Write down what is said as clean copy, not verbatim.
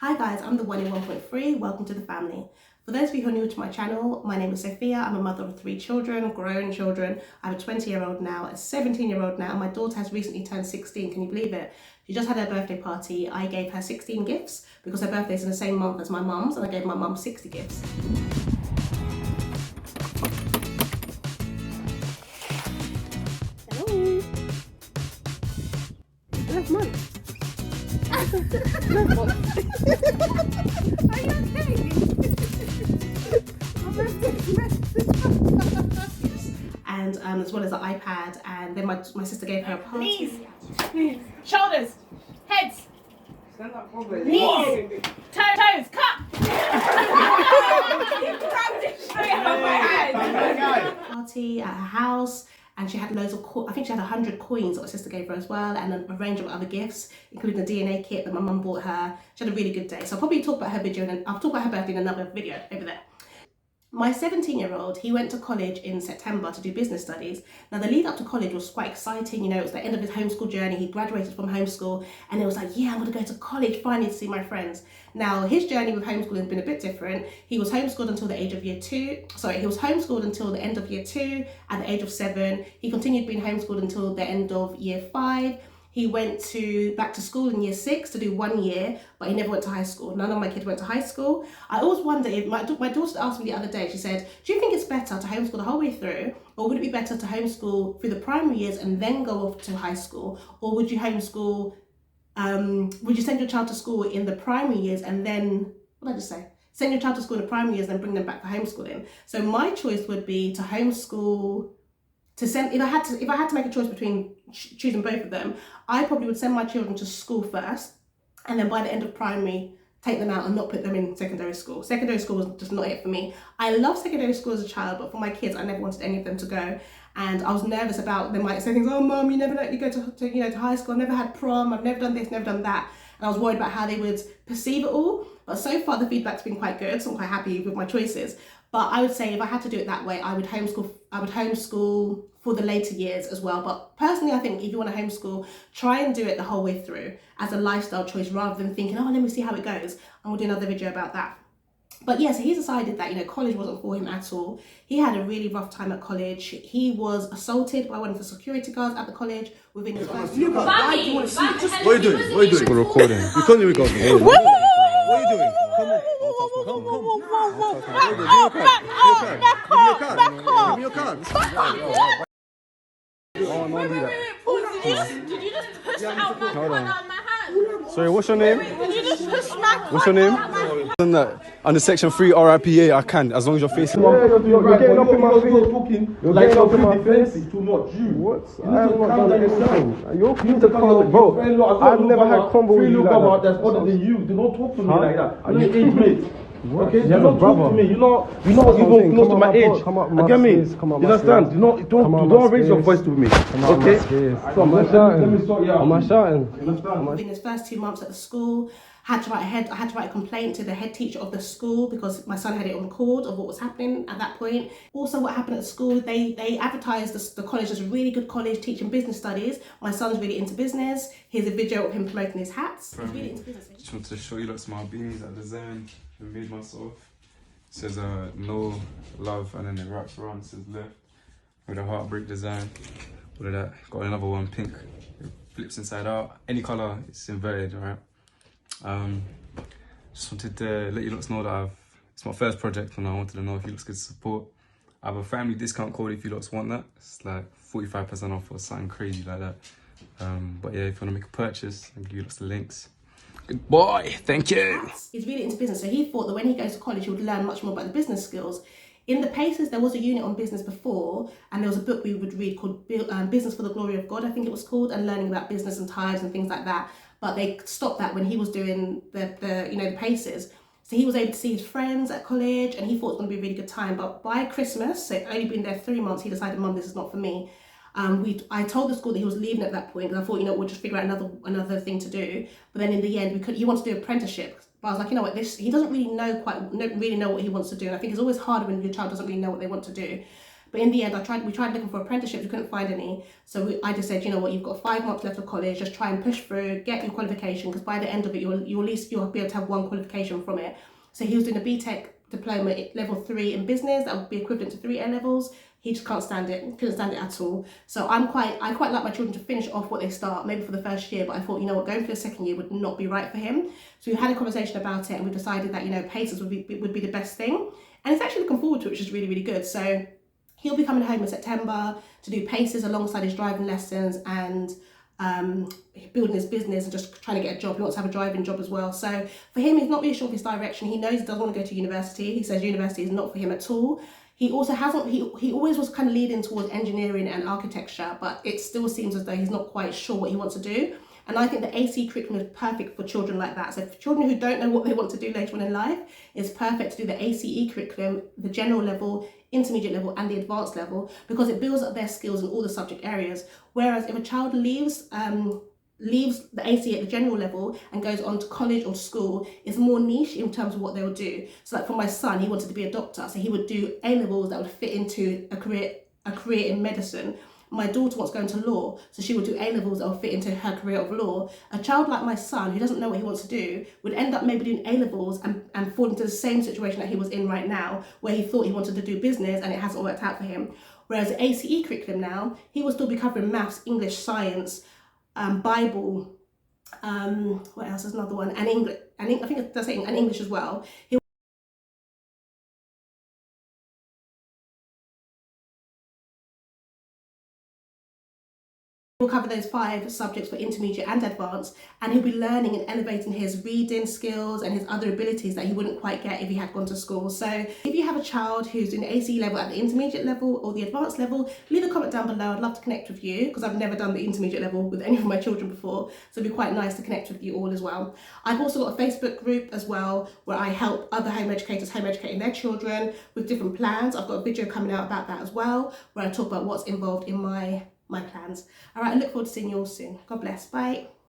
Hi guys, I'm the one in 1.3. Welcome to the family. For those of you who are new to my channel, my name is Sophia. I'm a mother of 3 children, grown children. I have a 20-year-old now, a 17-year-old now, and my daughter has recently turned 16. Can you believe it? She just had her birthday party. I gave her 16 gifts because her birthday is in the same month as my mum's, and I gave my mum 60 gifts. Hello. Love mum. Love mum. Are you okay? And as well as an iPad, and then my sister gave her a party. Knees, shoulders, heads, knees, toes, cut. Party at her house, and she had loads of I think she had 100 coins that my sister gave her as well, and a range of other gifts, including the DNA kit that my mum bought her. She had a really good day. So I'll probably talk about her video, and I'll talk about her birthday in another video over there. My 17-year-old, he went to college in September to do business studies. Now the lead up to college was quite exciting, you know, it was the end of his homeschool journey. He graduated from homeschool and it was like, yeah, I'm gonna go to college finally to see my friends. Now his journey with homeschooling has been a bit different. He was homeschooled until the age of he was homeschooled until the end of year 2. At the age of 7, he continued being homeschooled until the end of year 5. He went back to school in year 6 to do 1 year, but he never went to high school. None of my kids went to high school. I always wonder if my daughter asked me the other day, she said, do you think it's better to homeschool the whole way through, or would it be better to homeschool through the primary years and then go off to high school? Or would you homeschool, would you send your child to school in the primary years and then, what did I just say? Send your child to school in the primary years and then bring them back for homeschooling. So my choice would be to homeschool, if I had to make a choice between choosing both of them, I probably would send my children to school first, and then by the end of primary, take them out and not put them in secondary school. Secondary school was just not it for me. I love secondary school as a child, but for my kids, I never wanted any of them to go. And I was nervous about, they might say things, oh mum, you never let me go to high school. I've never had prom, I've never done this, never done that. And I was worried about how they would perceive it all. But so far the feedback's been quite good, so I'm quite happy with my choices. But I would say if I had to do it that way, I would homeschool for the later years as well. But personally, I think if you want to homeschool, try and do it the whole way through as a lifestyle choice rather than thinking, oh, let me see how it goes. And we'll do another video about that. But yeah, so he decided that, you know, college wasn't for him at all. He had a really rough time at college. He was assaulted by one of the security guards at the college within his first year. What are you doing? What are you doing? We're recording. You can't even go. What are you doing? Come on. Give me your card. Oh, no, do that. Did you just push out my card out of my hand? Sorry, what's your name? Did you just push my card? What's your name? On that, under section 3 RIPA, I can, as long as you're facing. You're getting up in my face. You're like you're pretty defensive too much. What? I am not done anything. You're need to calm, bro. I've never had combo with you like that. That's other than you. Do not talk to me like that. I'm your age mate. Okay, do not talk to me. You're not even close to my age. You get me? You understand? Don't raise your voice to me. Okay? Let me sort you out. Am I shouting? Within his first 2 months at the school, I had to write a complaint to the head teacher of the school because my son had it on record of what was happening at that point. Also, what happened at school, they advertised the college as a really good college teaching business studies. My son's really into business. Here's a video of him promoting his hats. He's really into business. Just wanted to show you lots of my beanies I designed and made myself. It says no love, and then it wraps around, it says left with a heartbreak design. All of that. Got another one pink. It flips inside out. Any colour, it's inverted, alright? Just wanted to let you lot know that it's my first project, and I wanted to know if you lot could support. I have a family discount code if you lot want that. It's like 45% off or something crazy like that. But yeah, if you want to make a purchase, I'll give you lots of links. Good boy, thank you. He's really into business, so he thought that when he goes to college, he would learn much more about the business skills. In the Paces, there was a unit on business before, and there was a book we would read called Business for the Glory of God, I think it was called, and learning about business and tithes and things like that. But they stopped that when he was doing the Paces. So he was able to see his friends at college, and he thought it was going to be a really good time. But by Christmas, so only been there 3 months, he decided, Mum, this is not for me. I told the school that he was leaving at that point, and I thought, you know, we'll just figure out another thing to do. But then in the end, he wanted to do apprenticeship. But I was like, you know what, he doesn't really know what he wants to do. And I think it's always harder when your child doesn't really know what they want to do. But in the end, we tried looking for apprenticeships, we couldn't find any. So I just said, you know what, you've got 5 months left of college, just try and push through, get your qualification, because by the end of it, you'll at least be able to have 1 qualification from it. So he was doing a BTEC diploma level 3 in business, that would be equivalent to 3 A levels. He just couldn't stand it at all. So I quite like my children to finish off what they start, maybe for the first year, but I thought, you know what, going for the second year would not be right for him. So we had a conversation about it, and we decided that, you know, PACES would be the best thing. And he's actually looking forward to it, which is really, really good. So he'll be coming home in September to do PACES alongside his driving lessons and building his business and just trying to get a job. He wants to have a driving job as well. So for him, he's not really sure of his direction. He knows he doesn't want to go to university. He says university is not for him at all. He also he always was kind of leading towards engineering and architecture, but it still seems as though he's not quite sure what he wants to do. And I think the AC curriculum is perfect for children like that. So for children who don't know what they want to do later on in life, it's perfect to do the ACE curriculum, the general level, intermediate level, and the advanced level, because it builds up their skills in all the subject areas. Whereas if a child leaves the ACE at the general level and goes on to college or school, it's more niche in terms of what they will do. So like for my son, he wanted to be a doctor, so he would do A levels that would fit into a career in medicine. My daughter wants to go into law, so she would do A levels that will fit into her career of law. A child like my son, who doesn't know what he wants to do, would end up maybe doing A levels and fall into the same situation that he was in right now, where he thought he wanted to do business and it hasn't worked out for him. Whereas the ACE curriculum now, he will still be covering maths, English, science, Bible, what else is another one, and English, I think it does say and English as well. He'll cover those 5 subjects for intermediate and advanced, and he'll be learning and elevating his reading skills and his other abilities that he wouldn't quite get if he had gone to school. So if you have a child who's doing the ACE level at the intermediate level or the advanced level, leave a comment down below. I'd love to connect with you, because I've never done the intermediate level with any of my children before, so it'd be quite nice to connect with you all as well. I've also got a Facebook group as well, where I help other home educators home educating their children with different plans. I've got a video coming out about that as well, where I talk about what's involved in my plans. All right, I look forward to seeing you all soon. God bless. Bye.